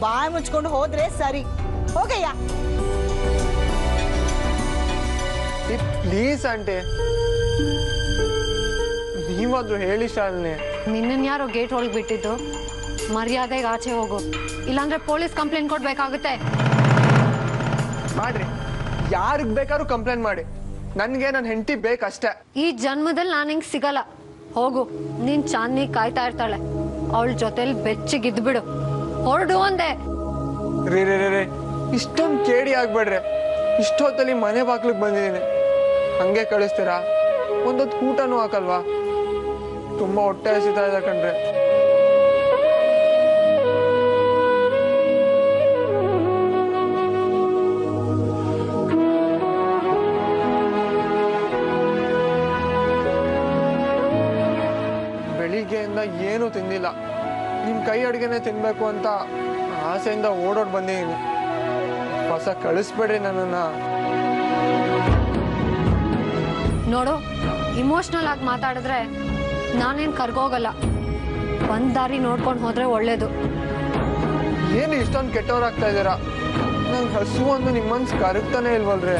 ಬಾಯಿ ಮುಚ್ಕೊಂಡು ಹೋದ್ರೆ ಸರಿ. ಹೋಗಯ್ಯ. ಪ್ಲೀಸ್ ಆಂಟಿ, ನೀವಾದ್ರೂ ಹೇಳಿ ಶಾಲಿನಿ. ನಿನ್ನನ್ ಯಾರೋ ಗೇಟ್ ಒಳಗೆ ಬಿಟ್ಟಿದ್ದು? ಮರ್ಯಾದೆಗೆ ಆಚೆ ಹೋಗು, ಇಲ್ಲಾಂದ್ರೆ ಪೊಲೀಸ್ ಕಂಪ್ಲೇಂಟ್ ಕೊಡ್ಬೇಕಾಗುತ್ತೆ. ಮಾಡ್ರಿ, ಯಾರಿಗ್ ಬೇಕಾದ್ರೂ ಕಂಪ್ಲೇಂಟ್ ಮಾಡಿ, ನನ್ಗೆ ನನ್ನ ಹೆಂಡತಿ ಬೇಕಷ್ಟೇ. ಈ ಜನ್ಮದಲ್ಲಿ ನಾನು ಹಿಂಗ್ ಸಿಗಲ್ಲ. ಹೋಗು, ನೀನ್ ಚಾಂದ್ನಿ ಕಾಯ್ತಾ ಇರ್ತಾಳೆ, ಅವಳ ಜೊತೆಲಿ ಬೆಚ್ಚಿಗಿದ್ದು ಬಿಡು. ಹೊರಡು ಅಂದೆ. ರೀ ರೀ ರೀ ಇಷ್ಟೊಂದು ಕೇಡಿ ಆಗ್ಬೇಡ್ರಿ. ಇಷ್ಟೊತ್ತಲ್ಲಿ ಮನೆ ಬಾಗ್ಲಿಗೆ ಬಂದಿದ್ದೀನಿ, ಹಂಗೆ ಕಳಿಸ್ತೀರಾ? ಒಂದೊತ್ತು ಊಟನೂ ಹಾಕಲ್ವಾ? ತುಂಬಾ ಹೊಟ್ಟೆ ಹಸಿತಾ ಇದೆ ಕಣ್ರಿ. ಬೆಳಿಗ್ಗೆಯಿಂದ ಏನೂ ತಿಂದಿಲ್ಲ. ನಿಮ್ ಕೈ ಅಡುಗೆನೆ ತಿನ್ಬೇಕು ಅಂತ ಆಸೆಯಿಂದ ಓಡೋಡ್ ಬಂದಿದ್ದೀನಿ. ಹೊಸ ಕಳಿಸ್ಬೇಡ್ರಿ ನನ್ನನ್ನ. ನೋಡು, ಇಮೋಷನಲ್ ಆಗಿ ಮಾತಾಡಿದ್ರೆ ನಾನೇನ್ ಕರ್ಗೋಗಲ್ಲ. ಒಂದ್ ದಾರಿ ನೋಡ್ಕೊಂಡು ಹೋದ್ರೆ ಒಳ್ಳೇದು. ಏನು ಇಷ್ಟೊಂದು ಕೆಟ್ಟವ್ರಾಗ್ತಾ ಇದ್ದೀರಾ? ನಂಗೆ ಹಸು ಒಂದು ನಿಮ್ಮ ಮನ್ಸು ಕರಗ್ತಾನೆ ಇಲ್ವಲ್ರಿ?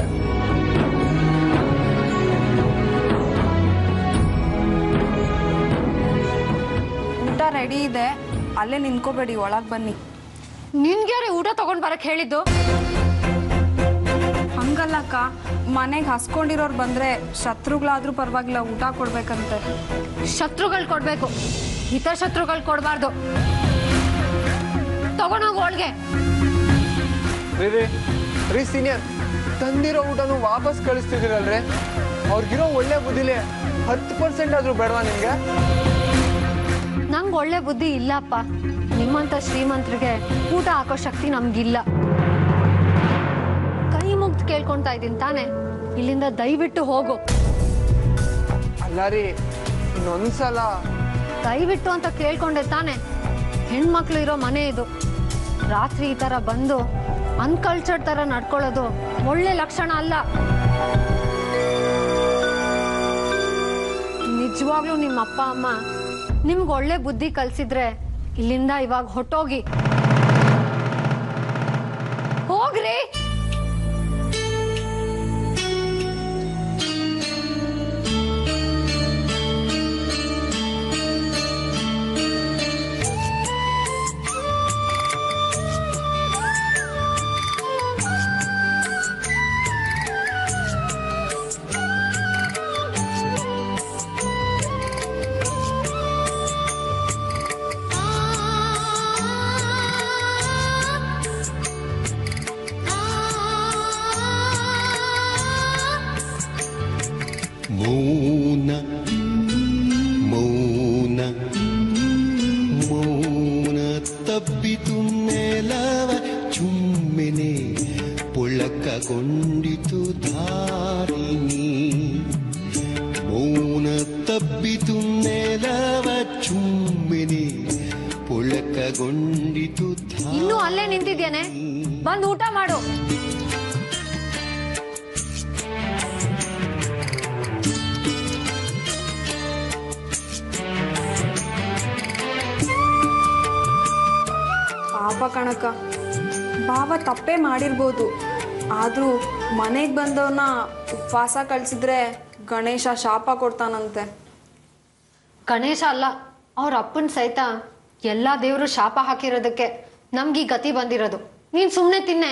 ಊಟ ರೆಡಿ ಇದೆ, ಅಲ್ಲೇ ನಿಂತ್ಕೋಬೇಡಿ, ಒಳಗೆ ಬನ್ನಿ. ನಿನ್ಗ್ಯಾರೇ ಊಟ ತಗೊಂಡ್ ಬರಕ್ ಹೇಳಿದ್ದು? ಹಂಗಲ್ಲಕ್ಕ, ಮನೆಗೆ ಹಸ್ಕೊಂಡಿರೋರು ಬಂದ್ರೆ ಶತ್ರುಗಳಾದ್ರೂ ಪರವಾಗಿಲ್ಲ, ಊಟ ಕೊಡ್ಬೇಕಂತೆ. ಶತ್ರುಗಳು ಕೊಡ್ಬೇಕು, ಹಿತಶತ್ರುಗಳು ಕೊಡ್ಬಾರ್ದು. ತಗೊಂಡೋಗು ಒಳಗೆ. ರೀ ಸೀನಿಯರ್, ತಂದಿರೋ ಊಟನು ವಾಪಸ್ ಕಳಿಸ್ತಿದ್ದೀರಲ್ರಿ? ಅವ್ರಿಗಿರೋ ಒಳ್ಳೆ ಬುದ್ಧಿಲಿ 10% ಆದ್ರೂ ಬೇಡವಾ ನಿಮ್ಗೆ? ನಂಗೆ ಒಳ್ಳೆ ಬುದ್ಧಿ ಇಲ್ಲಪ್ಪ. ನಿಮ್ಮಂತ ಶ್ರೀಮಂತರಿಗೆ ಊಟ ಹಾಕೋ ಶಕ್ತಿ ನಮ್ಗಿಲ್ಲ. ಕೈ ಮುಗ್ದು ಕೇಳ್ಕೊಂತಾ ಇದ್ದೀನಿ ತಾನೆ, ಇಲ್ಲಿಂದ ದಯವಿಟ್ಟು ಹೋಗು. ಅಲ್ಲ ರೀ, ಇನ್ನೊಂದ್ಸಲ ದಯವಿಟ್ಟು ಅಂತ ಕೇಳ್ಕೊಂಡೆ ತಾನೆ. ಹೆಣ್ಮಕ್ಳು ಇರೋ ಮನೆ ಇದು. ರಾತ್ರಿ ಈ ತರ ಬಂದು ಅನ್ಕಲ್ಚರ್ಡ್ ತರ ನಡ್ಕೊಳ್ಳೋದು ಒಳ್ಳೆ ಲಕ್ಷಣ ಅಲ್ಲ. ನಿಜವಾಗ್ಲೂ ನಿಮ್ಮ ಅಪ್ಪ ಅಮ್ಮ ನಿಮ್ಗೆ ಒಳ್ಳೆ ಬುದ್ಧಿ ಕಲ್ಸಿದ್ರೆ ಇಲ್ಲಿಂದ ಇವಾಗ ಹೊಟ್ಟೋಗಿ. ಹೋಗ್ರಿ. ಮೌನ ಮೌನ ಮೌನ ತಬ್ಬಿತು ನೆಲವ ಚುಮ್ಮೆನೆ ಪುಳಕಗೊಂಡಿತು ಧಾರಿಣಿ. ಮೌನ ತಬ್ಬಿತು ನೆಲವ ಚುಮ್ಮೆನೆ ಪುಳಕಗೊಂಡಿತು ಧಾರಿಣಿ. ಇನ್ನೂ ಅಲ್ಲೇ ನಿಂತಿದ್ದೇನೆ, ಬಂದು ಊಟ ಮಾಡು. ಪಾಪ ಕಣಕ್ಕ, ಭಾವ ತಪ್ಪೇ ಮಾಡಿರ್ಬೋದು. ಆದರೂ ಮನೆಗೆ ಬಂದವನ್ನ ಉಪವಾಸ ಕಳಿಸಿದ್ರೆ ಗಣೇಶ ಶಾಪ ಕೊಡ್ತಾನಂತೆ. ಗಣೇಶ ಅಲ್ಲ, ಅವ್ರ ಅಪ್ಪನ ಸಹಿತ ಎಲ್ಲಾ ದೇವರು ಶಾಪ ಹಾಕಿರೋದಕ್ಕೆ ನಮ್ಗೆ ಈ ಗತಿ ಬಂದಿರೋದು. ನೀನ್ ಸುಮ್ನೆ ತಿನ್ನೆ.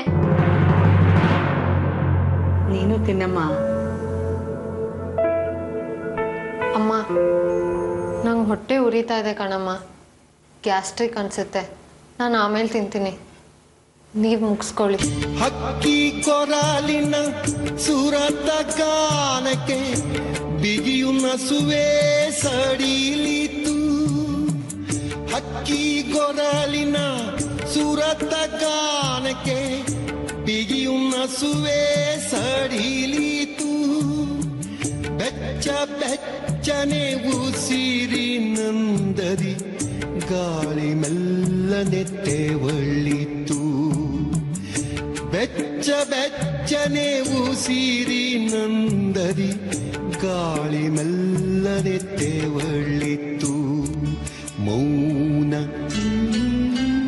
ನೀನು ತಿನ್ನಮ್ಮ. ಅಮ್ಮ, ನಂಗೆ ಹೊಟ್ಟೆ ಉರಿತಾ ಇದೆ ಕಣಮ್ಮ. ಗ್ಯಾಸ್ಟ್ರಿಕ್ ಅನ್ಸುತ್ತೆ. ನಾನು ಆಮೇಲೆ ತಿಂತೀನಿ, ನೀವು ಮುಗಿಸ್ಕೊಳ್ಳಿ. ಹಕ್ಕಿ ಕೊರಾಲಿನ ಸುರತ ಗಾನಕ್ಕೆ ಬಿಗಿಯು ನಸುವೆ ಸಡಿಲಿತು. ಹಕ್ಕಿ ಕೊರಾಲಿನ ಸುರತ ಗಾನಕ್ಕೆ ಬಿಗಿಯು ನಸುವೆ ಸಡಿಲಿತು. ಬೆಚ್ಚ ಬೆಚ್ಚನೆ ಉಸಿರಿ ನಂದದಿ ಗಾಳಿ ಮೆಲ್ಲನೆ ತೆವಳಿತು. ಬೆಚ್ಚ ಬೆಚ್ಚನೆ ಉಸಿರಿ ನಂದದಿ ಗಾಳಿ ಮೆಲ್ಲನೆ ತೆವಳಿತು. ಮೌನ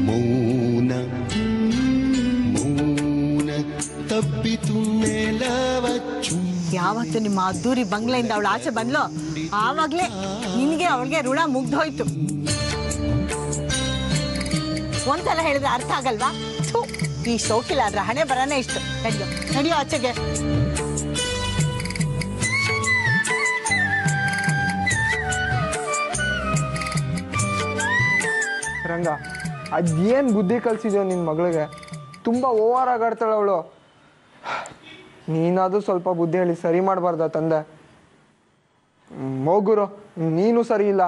ಮೌನ ತಾಗಿತು ನೆಲವ ಯಾವತ್ತು ನಿಮ್ಮ ಅದ್ದೂರಿ ಬಂಗ್ಲೆಯಿಂದ ಅವಳು ಆಚೆ ಬಂದ್ಲೋ ಆವಾಗ್ಲೇ ನಿನ್ಗೆ ಅವಳಿಗೆ ಋಣ ಮುಗ್ದೋಯ್ತು. ಒಂದ್ಸಲ ಹೇಳಿದ್ರೆ ಅರ್ಥ ಆಗಲ್ವಾ? ಥು, ಈ ಶೋಕಿಲ್ಲ ಆದ್ರ ಹಣೆ ಬರನೇ ಇಷ್ಟು. ನಡಿಯೋ ಆಚೆಗೆ. ರಂಗ, ಅದೇನು ಬುದ್ಧಿ ಕಲಿಸಿದ್ಯೋ ನಿನ್ನ ಮಗಳಿಗೆ. ತುಂಬ ಓವರ್ ಆಗಾಡ್ತಾಳೆ ಅವಳು. ನೀನಾದರೂ ಸ್ವಲ್ಪ ಬುದ್ಧಿ ಹೇಳಿ ಸರಿ ಮಾಡಬಾರ್ದ ತಂದೆ? ಹೋಗುರು, ನೀನು ಸರಿ ಇಲ್ಲ.